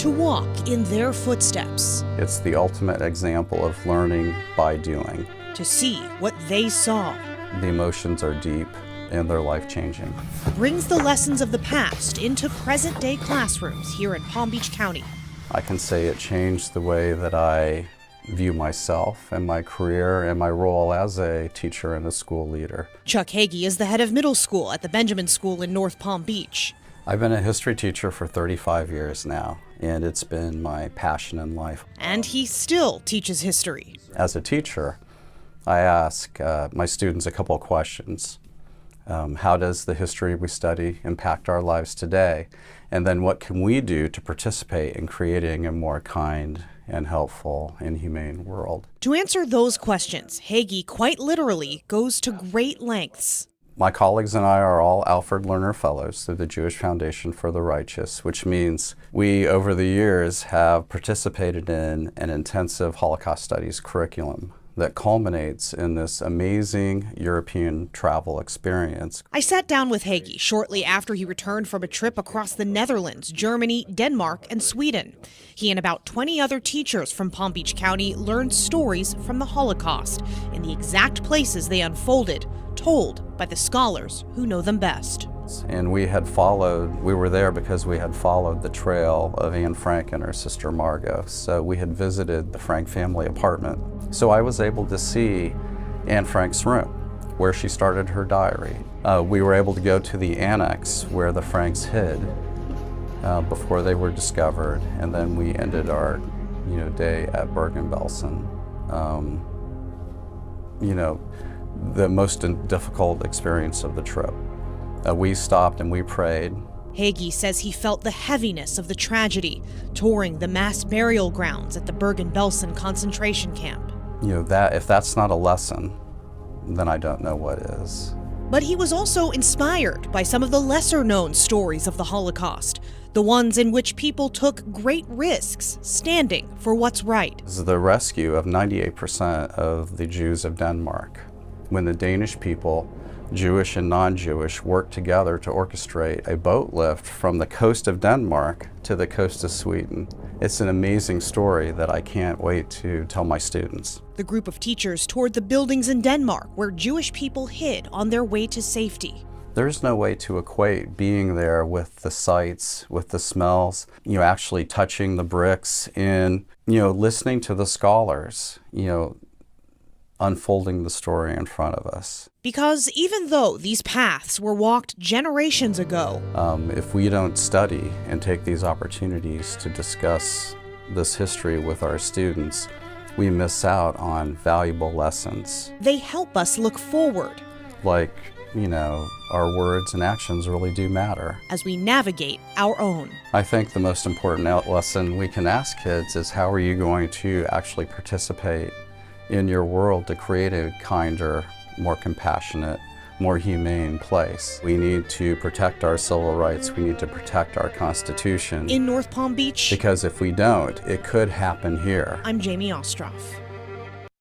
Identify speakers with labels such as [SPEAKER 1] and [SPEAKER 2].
[SPEAKER 1] to walk in their footsteps,
[SPEAKER 2] It's the ultimate example of learning by doing.
[SPEAKER 1] to see what they saw,
[SPEAKER 2] The emotions are deep and they're life-changing.
[SPEAKER 1] brings the lessons of the past into present-day classrooms here in Palm Beach County.
[SPEAKER 2] I can say it changed the way that I view myself and my career and my role as a teacher and a school leader.
[SPEAKER 1] Chuck Hagy is the head of middle school at the Benjamin School in North Palm Beach.
[SPEAKER 2] I've been a history teacher for 35 years now, and it's been my passion in life.
[SPEAKER 1] And he still teaches history.
[SPEAKER 2] As a teacher, I ask my students a couple of questions. How does the history we study impact our lives today? And then what can we do to participate in creating a more kind and helpful and humane world?
[SPEAKER 1] To answer those questions, Hagy quite literally goes to great lengths.
[SPEAKER 2] My colleagues and I are all Alfred Lerner Fellows through the Jewish Foundation for the Righteous, which means we, over the years, have participated in an intensive Holocaust studies curriculum that culminates in this amazing European travel experience.
[SPEAKER 1] I sat down with Hagy shortly after he returned from a trip across the Netherlands, Germany, Denmark, and Sweden. He and about 20 other teachers from Palm Beach County learned stories from the Holocaust in the exact places they unfolded, told by the scholars who know them best.
[SPEAKER 2] And we were there because we had followed the trail of Anne Frank and her sister Margot. So we had visited the Frank family apartment. So I was able to see Anne Frank's room, where she started her diary. We were able to go to the annex where the Franks hid before they were discovered. And then we ended our day at Bergen-Belsen. The most difficult experience of the trip. We stopped and we prayed.
[SPEAKER 1] Hagy says he felt the heaviness of the tragedy, touring the mass burial grounds at the Bergen-Belsen concentration camp.
[SPEAKER 2] If that's not a lesson, then I don't know what is.
[SPEAKER 1] But he was also inspired by some of the lesser-known stories of the Holocaust, the ones in which people took great risks, standing for what's right.
[SPEAKER 2] This is the rescue of 98% of the Jews of Denmark. When the Danish people, Jewish and non-Jewish, worked together to orchestrate a boat lift from the coast of Denmark to the coast of Sweden. It's an amazing story that I can't wait to tell my students.
[SPEAKER 1] The group of teachers toured the buildings in Denmark where Jewish people hid on their way to safety.
[SPEAKER 2] There's no way to equate being there with the sights, with the smells, actually touching the bricks and, listening to the scholars, unfolding the story in front of us.
[SPEAKER 1] Because even though these paths were walked generations ago,
[SPEAKER 2] if we don't study and take these opportunities to discuss this history with our students, we miss out on valuable lessons.
[SPEAKER 1] they help us look forward
[SPEAKER 2] Like, our words and actions really do matter.
[SPEAKER 1] as we navigate our own.
[SPEAKER 2] I think the most important lesson we can ask kids is how are you going to actually participate in your world to create a kinder, more compassionate, more humane place. We need to protect our civil rights. We need to protect our Constitution.
[SPEAKER 1] In North Palm Beach,
[SPEAKER 2] Because if we don't, it could happen here.
[SPEAKER 1] I'm Jamie Ostroff.